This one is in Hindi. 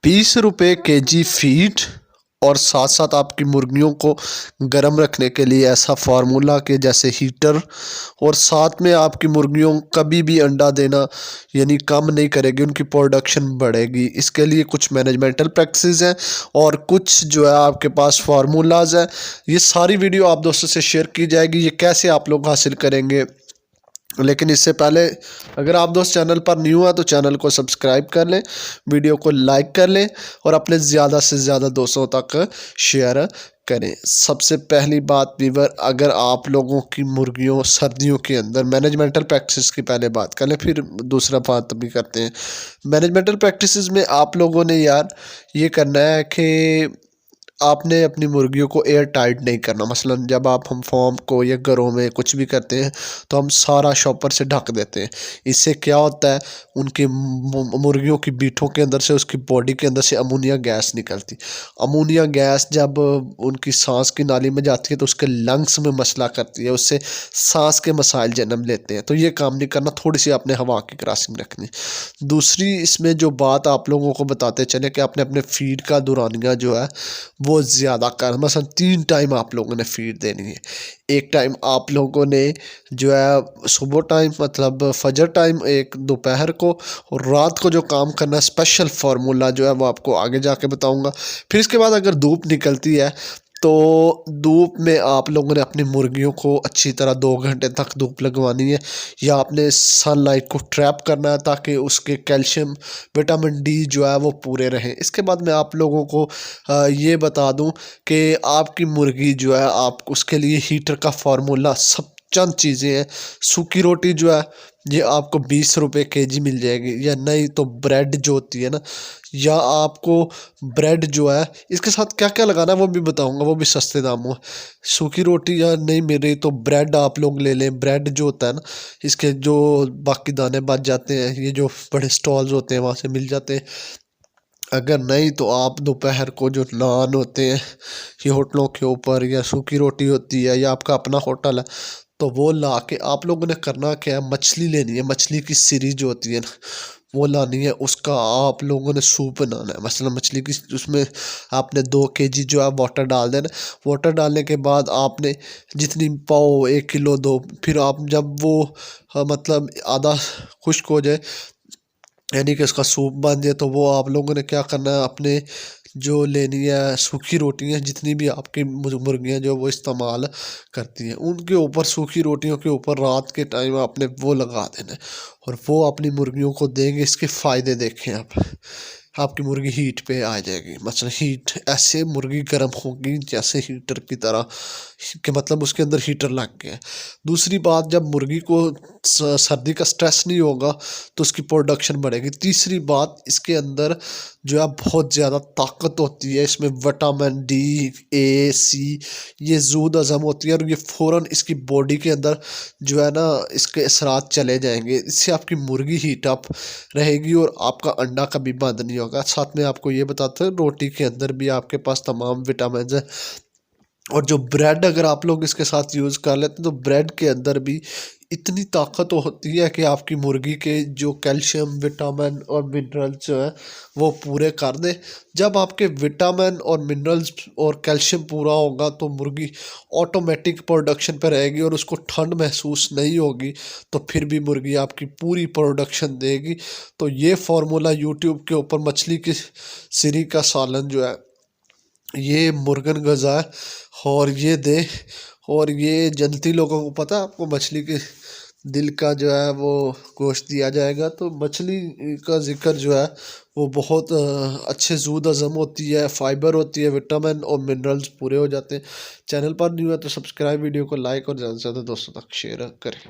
₹20 केजी फीड और साथ साथ आपकी मुर्गियों को गर्म रखने के लिए ऐसा फार्मूला के जैसे हीटर, और साथ में आपकी मुर्गियों कभी भी अंडा देना यानी कम नहीं करेगी, उनकी प्रोडक्शन बढ़ेगी। इसके लिए कुछ मैनेजमेंटल प्रैक्टिसेस हैं और कुछ जो है आपके पास फार्मूलाज हैं। ये सारी वीडियो आप दोस्तों से शेयर की जाएगी, ये कैसे आप लोग हासिल करेंगे। लेकिन इससे पहले अगर आप दोस्त चैनल पर न्यू हैं तो चैनल को सब्सक्राइब कर लें, वीडियो को लाइक कर लें और अपने ज़्यादा से ज़्यादा दोस्तों तक शेयर करें। सबसे पहली बात वीवर, अगर आप लोगों की मुर्गियों सर्दियों के अंदर मैनेजमेंटल प्रैक्टिस की पहले बात कर लें, फिर दूसरा बात भी करते हैं। मैनेजमेंटल प्रैक्टिसेस में आप लोगों ने यार ये करना है कि आपने अपनी मुर्गियों को एयर टाइट नहीं करना। मसलन जब हम फार्म को या घरों में कुछ भी करते हैं तो हम सारा शॉपर से ढक देते हैं। इससे क्या होता है, उनकी मुर्गियों की बीठों के अंदर से, उसकी बॉडी के अंदर से अमोनिया गैस निकलती। अमोनिया गैस जब उनकी सांस की नाली में जाती है तो उसके लंग्स में मसला करती है, उससे सांस के मसाइल जन्म लेते हैं। तो ये काम नहीं करना, थोड़ी सी आपने हवा की क्रॉसिंग रखनी। दूसरी इसमें जो बात आप लोगों को बताते चले कि आपने अपने फीड का दुरानिया जो है वो ज़्यादा कर, मसलन 3 टाइम आप लोगों ने फीड देनी है। एक टाइम आप लोगों ने जो है सुबह टाइम मतलब फजर टाइम, एक दोपहर को, और रात को जो काम करना है स्पेशल फार्मूला जो है वो आपको आगे जाके बताऊंगा। फिर इसके बाद अगर धूप निकलती है तो धूप में आप लोगों ने अपनी मुर्गियों को अच्छी तरह 2 घंटे तक धूप लगवानी है, या आपने सनलाइट को ट्रैप करना है ताकि उसके कैल्शियम विटामिन डी जो है वो पूरे रहें। इसके बाद मैं आप लोगों को ये बता दूं कि आपकी मुर्गी जो है, आप उसके लिए हीटर का फार्मूला सब चंद चीज़ें हैं। सूखी रोटी जो है ये आपको ₹20 केजी मिल जाएगी, या नहीं तो ब्रेड जो होती है ना, या आपको ब्रेड जो है इसके साथ क्या क्या लगाना है वो भी बताऊंगा, वो भी सस्ते दामों में। सूखी रोटी या नहीं मिल रही तो ब्रेड आप लोग ले लें। ब्रेड जो होता है ना, इसके जो बाकी दाने बच जाते हैं, ये जो बड़े स्टॉल्स होते हैं वहाँ से मिल जाते हैं। अगर नहीं तो आप दोपहर को जो नान होते हैं ये होटलों के ऊपर, या सूखी रोटी होती है, या आपका अपना होटल है, तो वो ला के आप लोगों ने करना क्या है, मछली लेनी है। मछली की सीरीज जो होती है ना वो लानी है, उसका आप लोगों ने सूप बनाना है। मसलन मछली की, उसमें आपने 2 केजी जो है वाटर डाल देना। वाटर डालने के बाद आपने जितनी पाओ 1 किलो दो, फिर आप जब वो मतलब आधा खुश्क हो जाए यानी कि उसका सूप बन जाए, तो वो आप लोगों ने क्या करना है, अपने जो लेनी है सूखी रोटियां, जितनी भी आपकी मुर्गियां जो वो इस्तेमाल करती हैं, उनके ऊपर सूखी रोटियों के ऊपर रात के टाइम आपने वो लगा देना है और वो अपनी मुर्गियों को देंगे। इसके फ़ायदे देखें आप, आपकी मुर्गी हीट पे आ जाएगी। मतलब हीट, ऐसे मुर्गी गर्म होगी जैसे हीटर की तरह, कि मतलब उसके अंदर हीटर लग गया है। दूसरी बात, जब मुर्गी को सर्दी का स्ट्रेस नहीं होगा तो उसकी प्रोडक्शन बढ़ेगी। तीसरी बात, इसके अंदर जो है बहुत ज़्यादा ताकत होती है, इसमें विटामिन डी, ए, सी, ये ज़ूद हज़म होती है, और ये फ़ौरन इसकी बॉडी के अंदर जो है ना इसके असरात चले जाएंगे। इससे आपकी मुर्गी हीट अप रहेगी और आपका अंडा कभी बंद नहीं होगा। साथ में आपको ये बताते हैं रोटी के अंदर भी आपके पास तमाम विटामिन है। और जो ब्रेड अगर आप लोग इसके साथ यूज़ कर लेते हैं तो ब्रेड के अंदर भी इतनी ताकत होती है कि आपकी मुर्गी के जो कैल्शियम, विटामिन और मिनरल्स जो है वो पूरे कर दे। जब आपके विटामिन और मिनरल्स और कैल्शियम पूरा होगा तो मुर्गी ऑटोमेटिक प्रोडक्शन पर रहेगी और उसको ठंड महसूस नहीं होगी, तो फिर भी मुर्गी आपकी पूरी प्रोडक्शन देगी। तो ये फार्मूला यूट्यूब के ऊपर मछली की सिरी का सालन जो है ये मुर्गन गज़ा है, और ये दे, और ये जनती लोगों को पता है आपको मछली के दिल का जो है वो गोश्त दिया जाएगा। तो मछली का जिक्र जो है वो बहुत अच्छे ज़ूद हज़म होती है, फाइबर होती है, विटामिन और मिनरल्स पूरे हो जाते हैं। चैनल पर न्यू है तो सब्सक्राइब, वीडियो को लाइक और ज़्यादा से ज़्यादा दोस्तों तक शेयर करें।